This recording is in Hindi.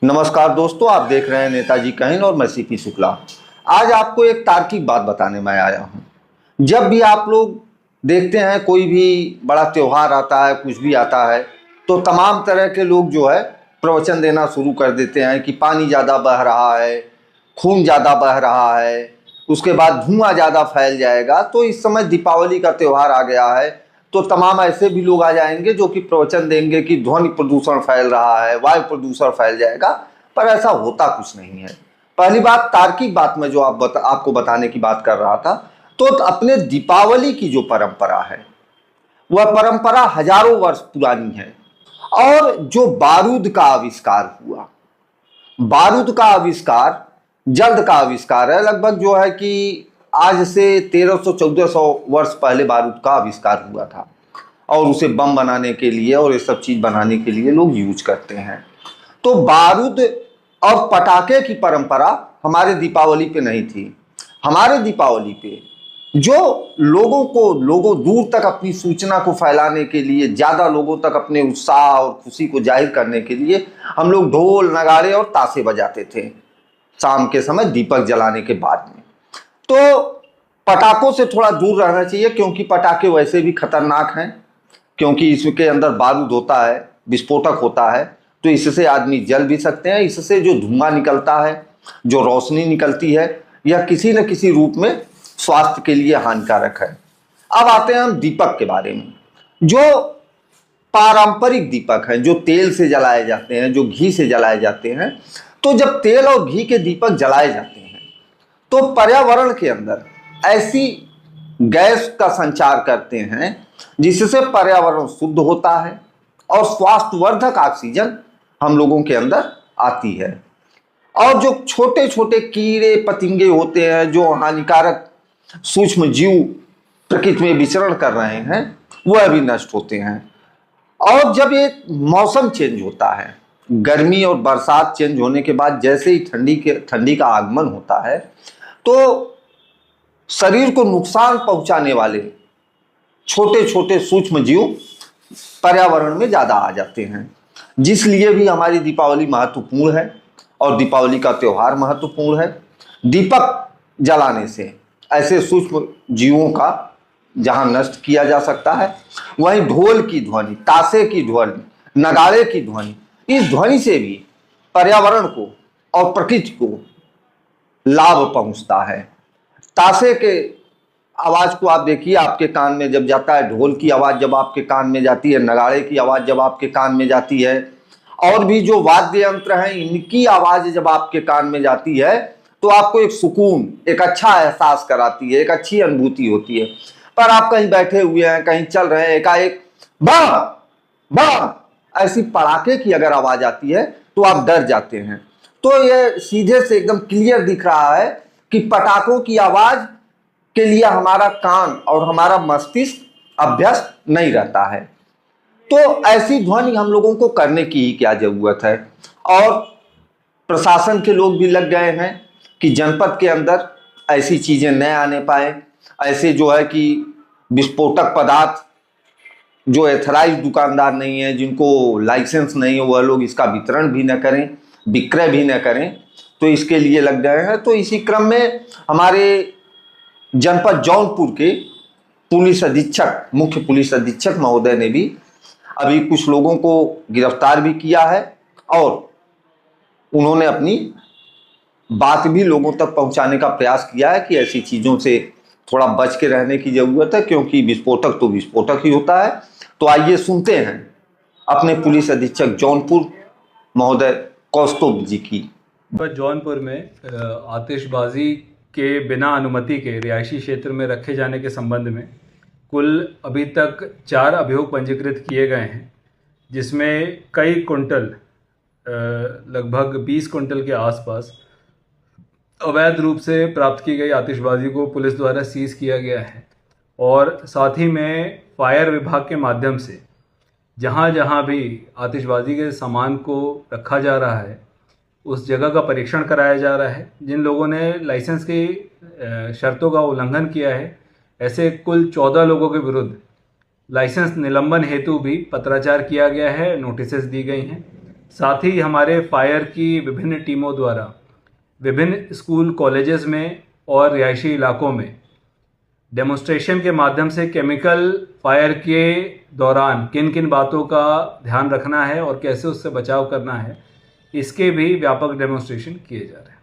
नमस्कार दोस्तों, आप देख रहे हैं नेताजी कहिन और मैं सीपी शुक्ला। आज आपको एक तार्किक बात बताने में आया हूं। जब भी आप लोग देखते हैं कोई भी बड़ा त्योहार आता है, कुछ भी आता है, तो तमाम तरह के लोग जो है प्रवचन देना शुरू कर देते हैं कि पानी ज़्यादा बह रहा है, खून ज़्यादा बह रहा है, उसके बाद धुआं ज़्यादा फैल जाएगा। तो इस समय दीपावली का त्यौहार आ गया है, तो तमाम ऐसे भी लोग आ जाएंगे जो कि प्रवचन देंगे कि ध्वनि प्रदूषण फैल रहा है, वायु प्रदूषण फैल जाएगा। पर ऐसा होता कुछ नहीं है। पहली बात, तार्किक बात में जो आपको बताने की बात कर रहा था, तो अपने दीपावली की जो परंपरा है वह परंपरा हजारों वर्ष पुरानी है। और जो बारूद का आविष्कार हुआ, बारूद का आविष्कार जल्द का आविष्कार है। लगभग जो है कि आज से 1300-1400 वर्ष पहले बारूद का आविष्कार हुआ था, और उसे बम बनाने के लिए और ये सब चीज बनाने के लिए लोग यूज करते हैं। तो बारूद और पटाखे की परंपरा हमारे दीपावली पे नहीं थी। हमारे दीपावली पे जो लोगों दूर तक अपनी सूचना को फैलाने के लिए, ज्यादा लोगों तक अपने उत्साह और खुशी को जाहिर करने के लिए हम लोग ढोल, नगाड़े और ताशे बजाते थे शाम के समय दीपक जलाने के बाद में। तो पटाखों से थोड़ा दूर रहना चाहिए, क्योंकि पटाखे वैसे भी खतरनाक हैं, क्योंकि इसके अंदर बारूद होता है, विस्फोटक होता है, तो इससे आदमी जल भी सकते हैं। इससे जो धुआं निकलता है, जो रोशनी निकलती है, यह किसी न किसी रूप में स्वास्थ्य के लिए हानिकारक है। अब आते हैं हम दीपक के बारे में। जो पारंपरिक दीपक हैं, जो तेल से जलाए जाते हैं, जो घी से जलाए जाते हैं, तो जब तेल और घी के दीपक जलाए जाते हैं तो पर्यावरण के अंदर ऐसी गैस का संचार करते हैं जिससे पर्यावरण शुद्ध होता है और स्वास्थ्यवर्धक ऑक्सीजन हम लोगों के अंदर आती है। और जो छोटे छोटे कीड़े पतंगे होते हैं, जो हानिकारक सूक्ष्म जीव प्रकृति में विचरण कर रहे हैं, वह भी नष्ट होते हैं। और जब ये मौसम चेंज होता है, गर्मी और बरसात चेंज होने के बाद जैसे ही ठंडी का आगमन होता है, तो शरीर को नुकसान पहुंचाने वाले छोटे छोटे सूक्ष्म जीव पर्यावरण में ज्यादा आ जाते हैं। जिसलिए भी हमारी दीपावली महत्वपूर्ण है और दीपावली का त्यौहार महत्वपूर्ण है। दीपक जलाने से ऐसे सूक्ष्म जीवों का जहां नष्ट किया जा सकता है, वहीं ढोल की ध्वनि, ताशे की ध्वनि, नगाड़े की ध्वनि, इस ध्वनि से भी पर्यावरण को और प्रकृति को लाभ पहुंचता है। ताशे के आवाज को आप देखिए, आपके कान में जब जाता है, ढोल की आवाज जब आपके कान में जाती है, नगाड़े की आवाज जब आपके कान में जाती है, और भी जो वाद्य यंत्र हैं इनकी आवाज जब आपके कान में जाती है, तो आपको एक सुकून, एक अच्छा एहसास कराती है, एक अच्छी अनुभूति होती है। पर आप कहीं बैठे हुए हैं, कहीं चल रहे हैं, एकाएक बम बम ऐसी पड़ाके की अगर आवाज आती है तो आप डर जाते हैं। तो ये सीधे से एकदम क्लियर दिख रहा है कि पटाखों की आवाज के लिए हमारा कान और हमारा मस्तिष्क अभ्यस्त नहीं रहता है। तो ऐसी ध्वनि हम लोगों को करने की ही क्या जरूरत है। और प्रशासन के लोग भी लग गए हैं कि जनपद के अंदर ऐसी चीजें न आने पाए, ऐसे जो है कि विस्फोटक पदार्थ जो एथराइज दुकानदार नहीं है, जिनको लाइसेंस नहीं है, वह लोग इसका वितरण भी न करें, विक्रय भी न करें, तो इसके लिए लग गए हैं। तो इसी क्रम में हमारे जनपद जौनपुर के पुलिस अधीक्षक, मुख्य पुलिस अधीक्षक महोदय ने भी अभी कुछ लोगों को गिरफ्तार भी किया है, और उन्होंने अपनी बात भी लोगों तक पहुंचाने का प्रयास किया है कि ऐसी चीजों से थोड़ा बच के रहने की जरूरत है, क्योंकि विस्फोटक तो विस्फोटक ही होता है। तो आइए सुनते हैं अपने पुलिस अधीक्षक जौनपुर महोदय कौस्तुभ जी की। जौनपुर में आतिशबाजी के बिना अनुमति के रिहायशी क्षेत्र में रखे जाने के संबंध में कुल अभी तक 4 अभियोग पंजीकृत किए गए हैं, जिसमें कई कुंटल, लगभग 20 कुंटल के आसपास अवैध रूप से प्राप्त की गई आतिशबाजी को पुलिस द्वारा सीज किया गया है। और साथ ही में फायर विभाग के माध्यम से जहाँ जहाँ भी आतिशबाजी के सामान को रखा जा रहा है, उस जगह का परीक्षण कराया जा रहा है। जिन लोगों ने लाइसेंस की शर्तों का उल्लंघन किया है, ऐसे कुल 14 लोगों के विरुद्ध लाइसेंस निलंबन हेतु भी पत्राचार किया गया है, नोटिसेस दी गई हैं। साथ ही हमारे फायर की विभिन्न टीमों द्वारा विभिन्न स्कूल कॉलेजेस में और रिहायशी इलाकों में डेमोन्स्ट्रेशन के माध्यम से केमिकल फायर के दौरान किन किन बातों का ध्यान रखना है और कैसे उससे बचाव करना है, इसके भी व्यापक डेमोन्स्ट्रेशन किए जा रहे हैं।